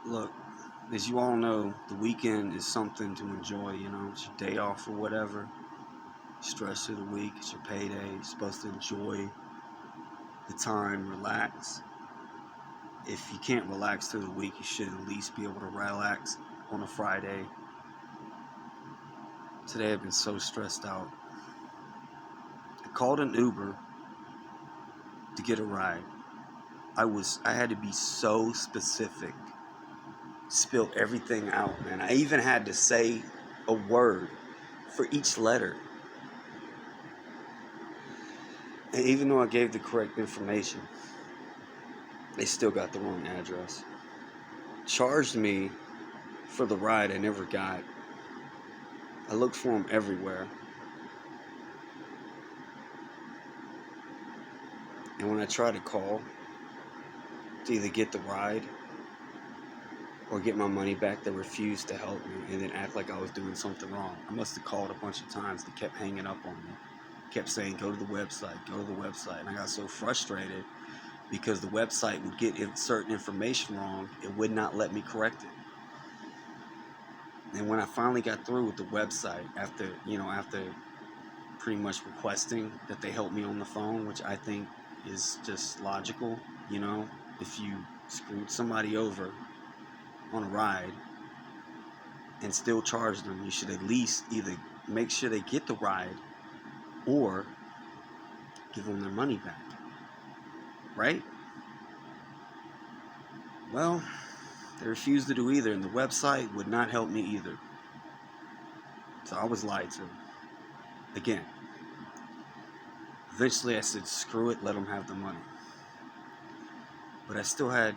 Look, as you all know, the weekend is something to enjoy, it's your day off or whatever. Stress of the week, it's your payday. You're supposed to enjoy the time, relax. If you can't relax through the week, you should at least be able to relax on a Friday. Today I've been so stressed out. I called an Uber to get a ride. I had to be so specific. Spilled everything out, man. I even had to say a word for each letter. And even though I gave the correct information, they still got the wrong address. Charged me for the ride I never got. I looked for them everywhere. And when I tried to call to either get the ride or get my money back, they refused to help me and then act like I was doing something wrong. I must have called a bunch of times. They kept hanging up on me. Kept saying, go to the website, go to the website. And I got so frustrated because the website would get certain information wrong. It would not let me correct it. And when I finally got through with the website, after pretty much requesting that they help me on the phone, which I think is just logical, if you screwed somebody over on a ride and still charge them, you should at least either make sure they get the ride or give them their money back, right? Well, they refused to do either, and the website would not help me either. So I was lied to. Again. Eventually I said, screw it, let them have the money. But I still had,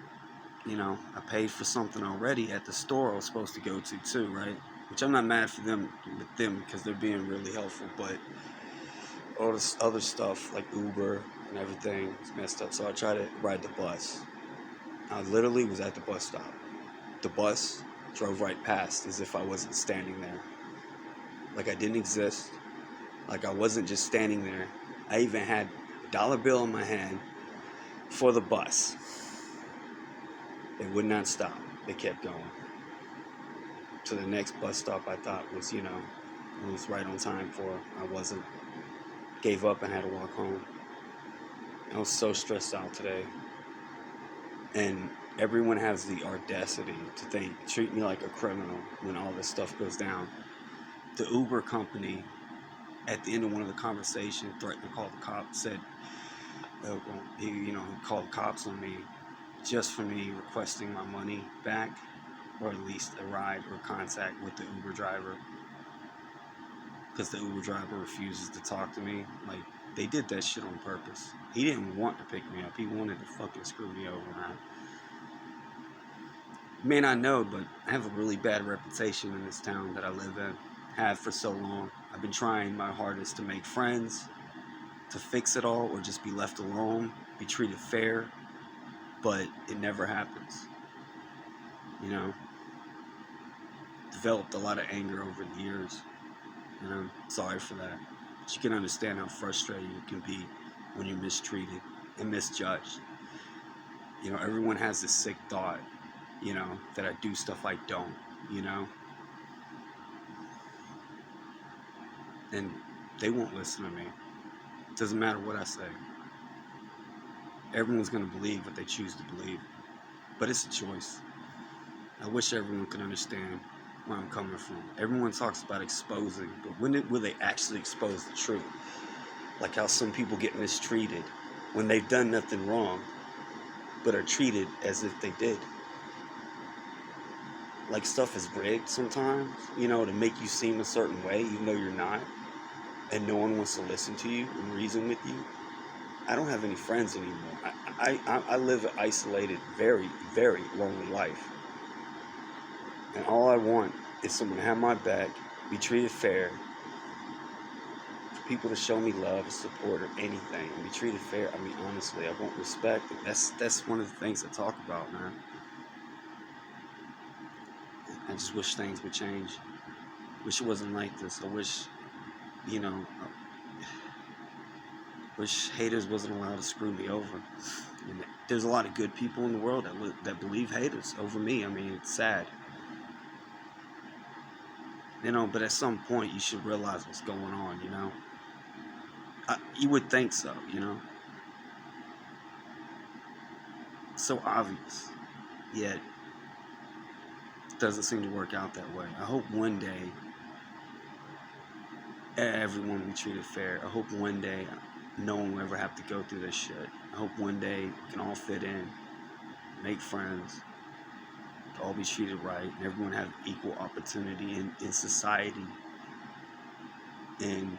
I paid for something already at the store I was supposed to go to too, right? Which I'm not mad for them with them because they're being really helpful, but all this other stuff like Uber and everything is messed up. So I tried to ride the bus. I literally was at the bus stop. The bus drove right past as if I wasn't standing there. Like I didn't exist. Like I wasn't just standing there. I even had a dollar bill in my hand for the bus. They would not stop. They kept going. To the next bus stop I thought was, it was right on time for. I wasn't. Gave up and had to walk home. I was so stressed out today. And everyone has the audacity to treat me like a criminal when all this stuff goes down. The Uber company, at the end of one of the conversations, threatened to call the cops, said, he called the cops on me just for me requesting my money back, or at least a ride or contact with the Uber driver, because the Uber driver refuses to talk to me. Like, they did that shit on purpose. He didn't want to pick me up. He wanted to fucking screw me over, man. You may not know, but I have a really bad reputation in this town that I live in. Have for so long. I've been trying my hardest to make friends, to fix it all, or just be left alone, be treated fair, but it never happens. Developed a lot of anger over the years, and I'm sorry for that. But you can understand how frustrating it can be when you're mistreated and misjudged. Everyone has this sick thought, that I do stuff I don't, and they won't listen to me. It doesn't matter what I say. Everyone's going to believe what they choose to believe, but it's a choice. I wish everyone could understand where I'm coming from. Everyone talks about exposing, but when will they actually expose the truth? Like how some people get mistreated when they've done nothing wrong, but are treated as if they did. Like stuff is rigged sometimes, to make you seem a certain way, even though you're not, and no one wants to listen to you and reason with you. I don't have any friends anymore. I live an isolated, very, very lonely life. And all I want is someone to have my back, be treated fair, for people to show me love, support, or anything, and be treated fair. I mean, honestly, I want respect. That's one of the things I talk about, man. I just wish things would change. Wish it wasn't like this. I wish, wish haters wasn't allowed to screw me over. And there's a lot of good people in the world that believe haters over me. I mean, it's sad. But at some point you should realize what's going on. You would think so. So obvious, yet it doesn't seem to work out that way. I hope one day everyone will be treated fair. I hope one day no one will ever have to go through this shit. I hope one day we can all fit in, make friends, all be treated right, and everyone have equal opportunity in society, and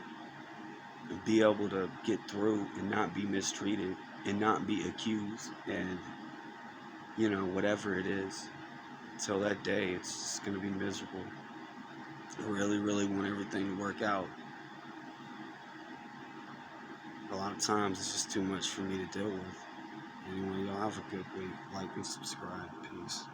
be able to get through and not be mistreated and not be accused and whatever it is. Until that day, it's just going to be miserable. I really, really want everything to work out. A lot of times it's just too much for me to deal with. Anyway, y'all have a good week. Like and subscribe. Peace.